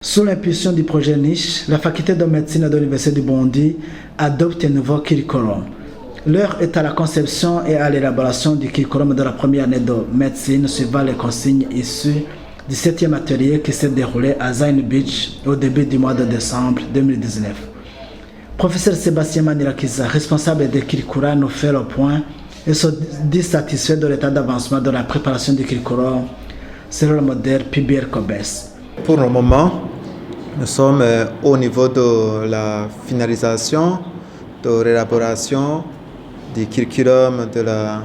Sous l'impulsion du projet Niche, la faculté de médecine de l'Université du Burundi adopte un nouveau curriculum. L'heure est à la conception et à l'élaboration du curriculum de la première année de médecine suivant les consignes issues du 7e atelier qui s'est déroulé à Zain Beach au début du mois de décembre 2019. Professeur Sébastien Manirakiza, responsable des curricula, nous fait le point et se dit satisfait de l'état d'avancement de la préparation du curriculum selon le modèle PBR-COBES. Pour le moment, nous sommes au niveau de la finalisation, de l'élaboration du curriculum de la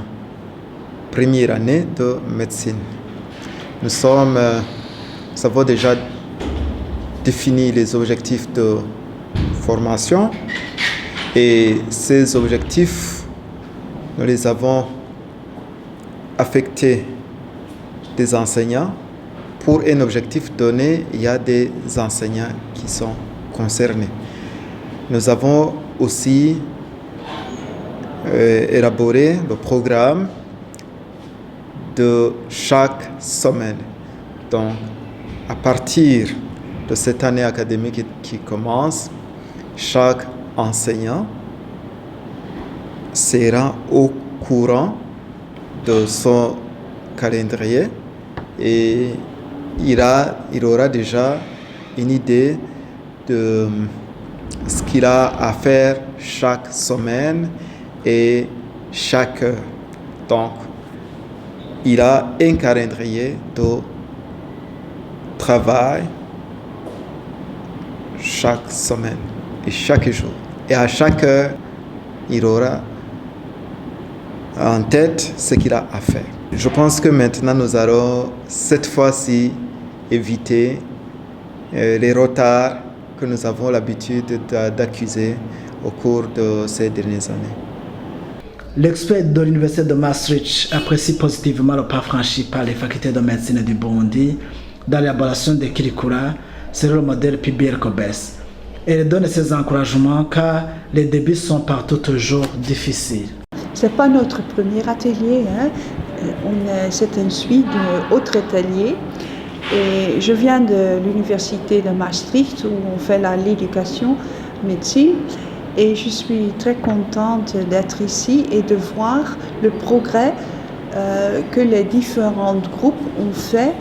première année de médecine. Nous avons déjà défini les objectifs de formation et ces objectifs, nous les avons affectés des enseignants. Pour un objectif donné, il y a des enseignants qui sont concernés. Nous avons aussi élaboré le programme de chaque semaine. Donc, à partir de cette année académique qui commence, chaque enseignant sera au courant de son calendrier et il aura déjà une idée de ce qu'il a à faire chaque semaine et chaque heure. Donc, il a un calendrier de travail chaque semaine et chaque jour. Et à chaque heure, il aura en tête ce qu'il a à faire. Je pense que maintenant, nous allons cette fois-ci éviter les retards que nous avons l'habitude d'accuser au cours de ces dernières années. L'expert de l'Université de Maastricht apprécie positivement le pas franchi par les facultés de médecine du Burundi dans l'élaboration des curricula selon le modèle PBR-COBES. Elle donne ses encouragements car les débuts sont partout toujours difficiles. Ce n'est pas notre premier atelier, c'est une suite d'autres ateliers. Et je viens de l'université de Maastricht où on fait l'éducation médecine et je suis très contente d'être ici et de voir le progrès que les différents groupes ont fait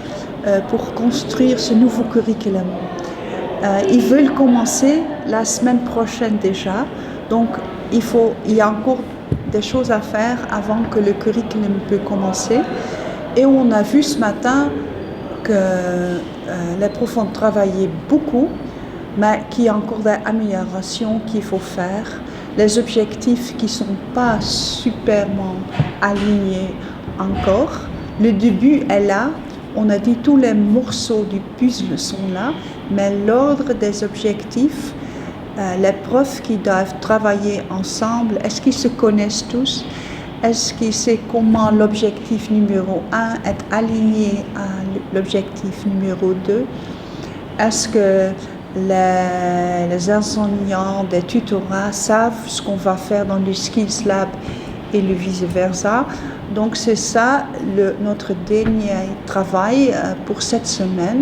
pour construire ce nouveau curriculum. Ils veulent commencer la semaine prochaine déjà, donc il y a encore des choses à faire avant que le curriculum peut commencer. Et on a vu ce matin que les profs ont travaillé beaucoup, mais qu'il y a encore des améliorations qu'il faut faire. Les objectifs qui ne sont pas superment alignés encore. Le début est là. On a dit tous les morceaux du puzzle sont là, mais l'ordre des objectifs, les profs qui doivent travailler ensemble, est-ce qu'ils se connaissent tous? Est-ce qu'ils savent comment l'objectif numéro 1 est aligné à l'objectif numéro 2? Est-ce que les enseignants des tutorats savent ce qu'on va faire dans le Skills Lab et le vice-versa? Donc c'est ça notre dernier travail pour cette semaine.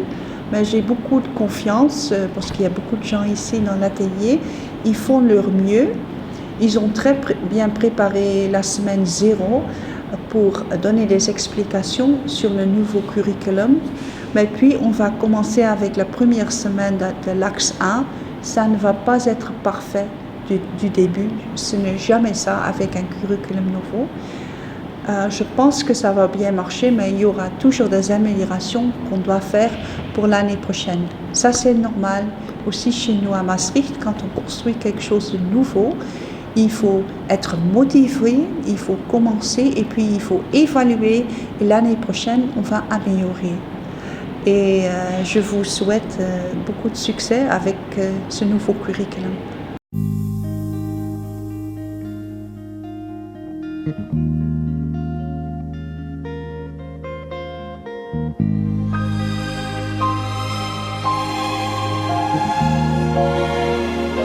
Mais j'ai beaucoup de confiance parce qu'il y a beaucoup de gens ici dans l'atelier. Ils font leur mieux. Ils ont très bien préparé la semaine 0 pour donner des explications sur le nouveau curriculum. Mais puis, on va commencer avec la première semaine de l'axe 1. Ça ne va pas être parfait du début. Ce n'est jamais ça avec un curriculum nouveau. Je pense que ça va bien marcher, mais il y aura toujours des améliorations qu'on doit faire pour l'année prochaine. Ça, c'est normal. Aussi chez nous à Maastricht, quand on construit quelque chose de nouveau, il faut être motivé, il faut commencer et puis il faut évaluer. Et l'année prochaine, on va améliorer. Et je vous souhaite beaucoup de succès avec ce nouveau curriculum.